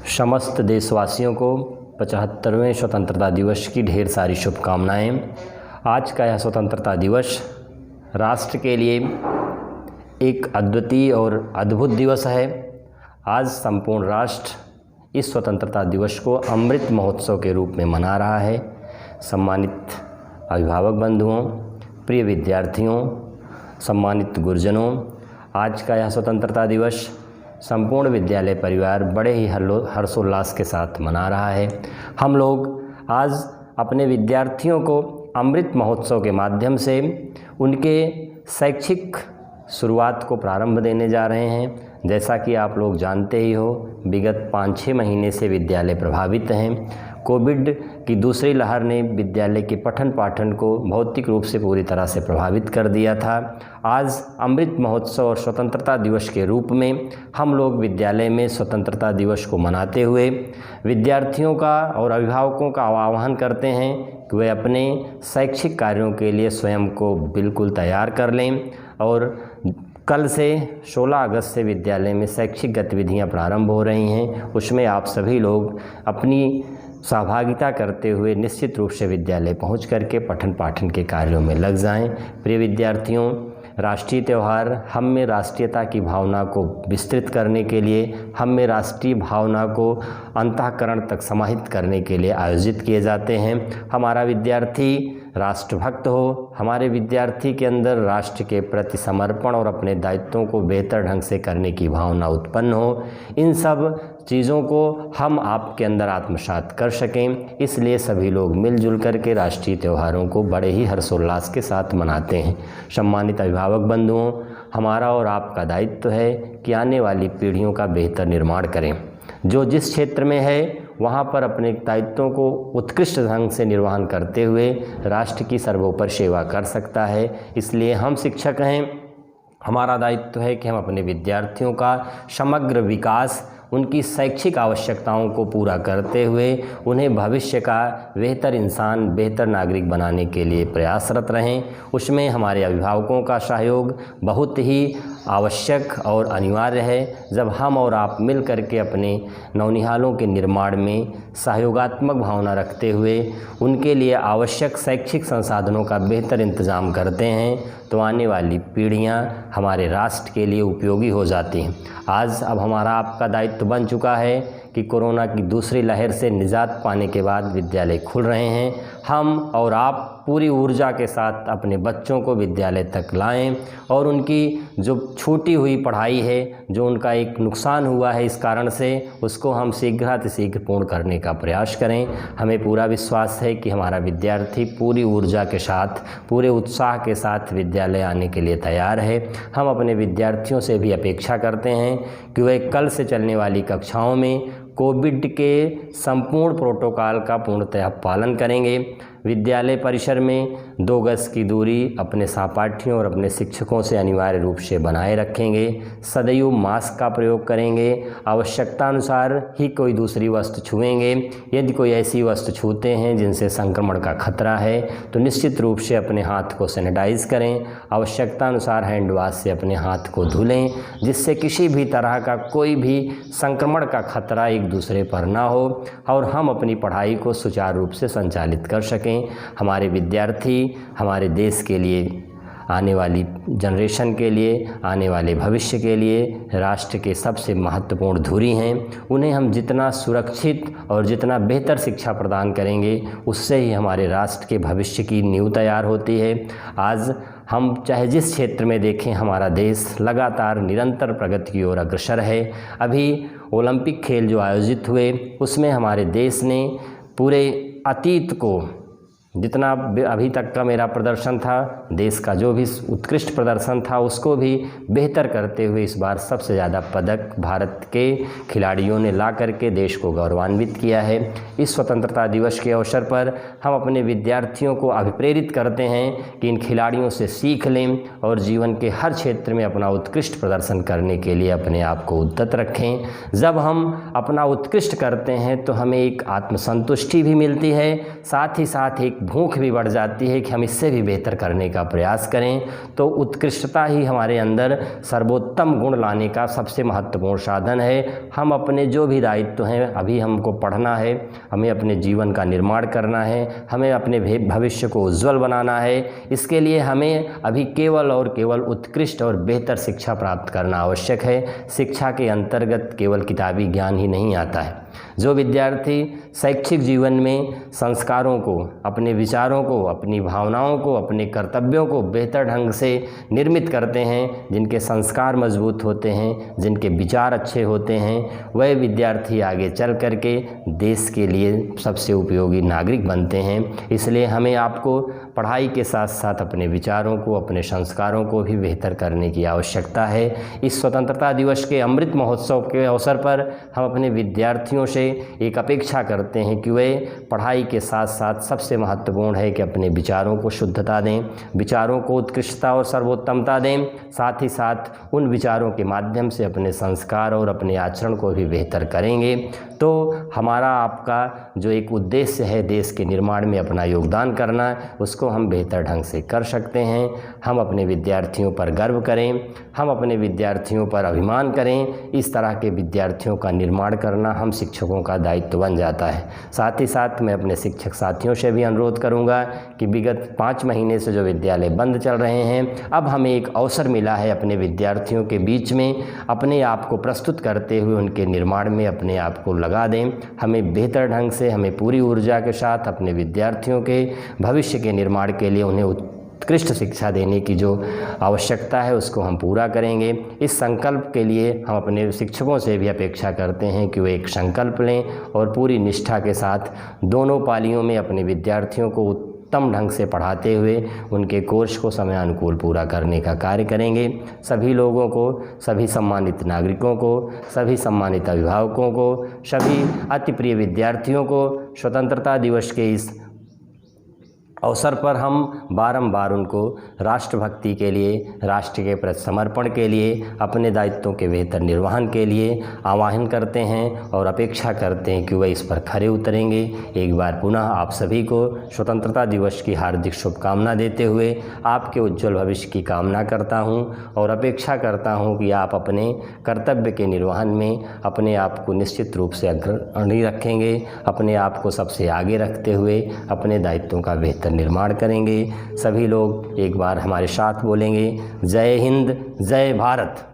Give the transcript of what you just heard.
समस्त देशवासियों को 75वें स्वतंत्रता दिवस की ढेर सारी शुभकामनाएं। आज का यह स्वतंत्रता दिवस राष्ट्र के लिए एक अद्वितीय और अद्भुत दिवस है। आज संपूर्ण राष्ट्र इस स्वतंत्रता दिवस को अमृत महोत्सव के रूप में मना रहा है। सम्मानित अभिभावक बंधुओं, प्रिय विद्यार्थियों, सम्मानित गुरुजनों, आज का यह स्वतंत्रता दिवस संपूर्ण विद्यालय परिवार बड़े ही हर्षोल्लास के साथ मना रहा है। हम लोग आज अपने विद्यार्थियों को अमृत महोत्सव के माध्यम से उनके शैक्षिक शुरुआत को प्रारंभ देने जा रहे हैं। जैसा कि आप लोग जानते ही हो, विगत 5-6 महीने से विद्यालय प्रभावित हैं। कोविड की दूसरी लहर ने विद्यालय के पठन पाठन को भौतिक रूप से पूरी तरह से प्रभावित कर दिया था। आज अमृत महोत्सव और स्वतंत्रता दिवस के रूप में हम लोग विद्यालय में स्वतंत्रता दिवस को मनाते हुए विद्यार्थियों का और अभिभावकों का आह्वान करते हैं कि वे अपने शैक्षिक कार्यों के लिए स्वयं को बिल्कुल तैयार कर लें। और कल से 16 अगस्त से विद्यालय में शैक्षिक गतिविधियां प्रारंभ हो रही हैं। उसमें आप सभी लोग अपनी सहभागिता करते हुए निश्चित रूप से विद्यालय पहुंच करके पठन पाठन के कार्यों में लग जाएं। प्रिय विद्यार्थियों, राष्ट्रीय त्यौहार हम में राष्ट्रीयता की भावना को विस्तृत करने के लिए, हम में राष्ट्रीय भावना को अंतःकरण तक समाहित करने के लिए आयोजित किए जाते हैं। हमारा विद्यार्थी राष्ट्रभक्त हो, हमारे विद्यार्थी के अंदर राष्ट्र के प्रति समर्पण और अपने दायित्वों को बेहतर ढंग से करने की भावना उत्पन्न हो, इन सब चीज़ों को हम आपके अंदर आत्मसात कर सकें। इसलिए सभी लोग मिलजुल करके राष्ट्रीय त्योहारों को बड़े ही हर्षोल्लास के साथ मनाते हैं। सम्मानित अभिभावक बंधुओं, हमारा और आपका दायित्व है कि आने वाली पीढ़ियों का बेहतर निर्माण करें। जो जिस क्षेत्र में है वहाँ पर अपने दायित्वों को उत्कृष्ट ढंग से निर्वहन करते हुए राष्ट्र की सर्वोपरि सेवा कर सकता है। इसलिए हम शिक्षक हैं, हमारा दायित्व है कि हम अपने विद्यार्थियों का समग्र विकास, उनकी शैक्षिक आवश्यकताओं को पूरा करते हुए उन्हें भविष्य का बेहतर इंसान, बेहतर नागरिक बनाने के लिए प्रयासरत रहें। उसमें हमारे अभिभावकों का सहयोग बहुत ही आवश्यक और अनिवार्य है। जब हम और आप मिल करके अपने नौनिहालों के निर्माण में सहयोगात्मक भावना रखते हुए उनके लिए आवश्यक शैक्षिक संसाधनों का बेहतर इंतजाम करते हैं, तो आने वाली पीढ़ियां हमारे राष्ट्र के लिए उपयोगी हो जाती हैं। आज अब हमारा आपका दायित्व बन चुका है कि कोरोना की दूसरी लहर से निजात पाने के बाद विद्यालय खुल रहे हैं। हम और आप पूरी ऊर्जा के साथ अपने बच्चों को विद्यालय तक लाएं और उनकी जो छूटी हुई पढ़ाई है, जो उनका एक नुकसान हुआ है इस कारण से, उसको हम शीघ्र पूर्ण करने का प्रयास करें। हमें पूरा विश्वास है कि हमारा विद्यार्थी पूरी ऊर्जा के साथ, पूरे उत्साह के साथ विद्यालय आने के लिए तैयार है। हम अपने विद्यार्थियों से भी अपेक्षा करते हैं कि वे कल से चलने वाली कक्षाओं में कोविड के संपूर्ण प्रोटोकॉल का पूर्णतः पालन करेंगे। विद्यालय परिसर में 2 गज की दूरी अपने सहपाठियों और अपने शिक्षकों से अनिवार्य रूप से बनाए रखेंगे। सदैव मास्क का प्रयोग करेंगे। आवश्यकता अनुसार ही कोई दूसरी वस्तु छुएंगे। यदि कोई ऐसी वस्तु छूते हैं जिनसे संक्रमण का खतरा है तो निश्चित रूप से अपने हाथ को सैनिटाइज करें। आवश्यकता अनुसार हैंड वॉश से अपने हाथ को धुलें, जिससे किसी भी तरह का कोई भी संक्रमण का खतरा एक दूसरे पर ना हो और हम अपनी पढ़ाई को सुचारू रूप से संचालित कर सकें। हमारे विद्यार्थी हमारे देश के लिए, आने वाली जनरेशन के लिए, आने वाले भविष्य के लिए राष्ट्र के सबसे महत्वपूर्ण धुरी हैं। उन्हें हम जितना सुरक्षित और जितना बेहतर शिक्षा प्रदान करेंगे, उससे ही हमारे राष्ट्र के भविष्य की नींव तैयार होती है। आज हम चाहे जिस क्षेत्र में देखें, हमारा देश लगातार निरंतर प्रगति की ओर अग्रसर है। अभी ओलंपिक खेल जो आयोजित हुए, उसमें हमारे देश ने पूरे अतीत को, जितना अभी तक का मेरा प्रदर्शन था, देश का जो भी उत्कृष्ट प्रदर्शन था, उसको भी बेहतर करते हुए इस बार सबसे ज़्यादा पदक भारत के खिलाड़ियों ने ला करके देश को गौरवान्वित किया है। इस स्वतंत्रता दिवस के अवसर पर हम अपने विद्यार्थियों को अभिप्रेरित करते हैं कि इन खिलाड़ियों से सीख लें और जीवन के हर क्षेत्र में अपना उत्कृष्ट प्रदर्शन करने के लिए अपने आप को उद्यत रखें। जब हम अपना उत्कृष्ट करते हैं तो हमें एक आत्मसंतुष्टि भी मिलती है, साथ ही साथ एक भूख भी बढ़ जाती है कि हम इससे भी बेहतर करने का प्रयास करें। तो उत्कृष्टता ही हमारे अंदर सर्वोत्तम गुण लाने का सबसे महत्वपूर्ण साधन है। हम अपने जो भी दायित्व हैं, अभी हमको पढ़ना है, हमें अपने जीवन का निर्माण करना है, हमें अपने भविष्य को उज्जवल बनाना है। इसके लिए हमें अभी केवल और केवल उत्कृष्ट और बेहतर शिक्षा प्राप्त करना आवश्यक है। शिक्षा के अंतर्गत केवल किताबी ज्ञान ही नहीं आता है। जो विद्यार्थी शैक्षिक जीवन में संस्कारों को, अपने विचारों को, अपनी भावनाओं को, अपने कर्तव्यों को बेहतर ढंग से निर्मित करते हैं, जिनके संस्कार मजबूत होते हैं, जिनके विचार अच्छे होते हैं, वह विद्यार्थी आगे चल कर के देश के लिए सबसे उपयोगी नागरिक बनते हैं। इसलिए हमें आपको पढ़ाई के साथ साथ अपने विचारों को, अपने संस्कारों को भी बेहतर करने की आवश्यकता है। इस स्वतंत्रता दिवस के अमृत महोत्सव के अवसर पर हम अपने विद्यार्थियों से एक अपेक्षा करते हैं कि वे पढ़ाई के साथ साथ सबसे महत्वपूर्ण है कि अपने विचारों को शुद्धता दें, विचारों को उत्कृष्टता और सर्वोत्तमता दें, साथ ही साथ उन विचारों के माध्यम से अपने संस्कार और अपने आचरण को भी बेहतर करेंगे तो हमारा आपका जो एक उद्देश्य है देश के निर्माण में अपना योगदान करना, उसको हम बेहतर ढंग से कर सकते हैं। हम अपने विद्यार्थियों पर गर्व करें, हम अपने विद्यार्थियों पर अभिमान करें। इस तरह के विद्यार्थियों का निर्माण करना हम शिक्षकों का दायित्व बन जाता है। साथ ही साथ मैं अपने शिक्षक साथियों से भी अनुरोध करूंगा कि विगत 5 महीने से जो विद्यालय बंद चल रहे हैं, अब हमें एक अवसर मिला है अपने विद्यार्थियों के बीच में अपने आप को प्रस्तुत करते हुए उनके निर्माण में अपने आप को लगा दें। हमें बेहतर ढंग से, हमें पूरी ऊर्जा के साथ अपने विद्यार्थियों के भविष्य के निर्माण के लिए उन्हें उत्कृष्ट शिक्षा देने की जो आवश्यकता है उसको हम पूरा करेंगे। इस संकल्प के लिए हम अपने शिक्षकों से भी अपेक्षा करते हैं कि वे एक संकल्प लें और पूरी निष्ठा के साथ दोनों पालियों में अपने विद्यार्थियों को उत्तम ढंग से पढ़ाते हुए उनके कोर्स को समयानुकूल पूरा करने का कार्य करेंगे। सभी लोगों को, सभी सम्मानित नागरिकों को, सभी सम्मानित अभिभावकों को, सभी अति प्रिय विद्यार्थियों को स्वतंत्रता दिवस के इस अवसर पर हम बारंबार उनको राष्ट्रभक्ति के लिए, राष्ट्र के प्रति समर्पण के लिए, अपने दायित्वों के बेहतर निर्वहन के लिए आह्वान करते हैं और अपेक्षा करते हैं कि वह इस पर खरे उतरेंगे। एक बार पुनः आप सभी को स्वतंत्रता दिवस की हार्दिक शुभकामना देते हुए आपके उज्जवल भविष्य की कामना करता हूं और अपेक्षा करता हूं कि आप अपने कर्तव्य के निर्वहन में अपने आप को निश्चित रूप से अग्रणी रखेंगे, अपने आप को सबसे आगे रखते हुए अपने दायित्वों का बेहतर निर्माण करेंगे। सभी लोग एक बार हमारे साथ बोलेंगे, जय हिंद, जय भारत।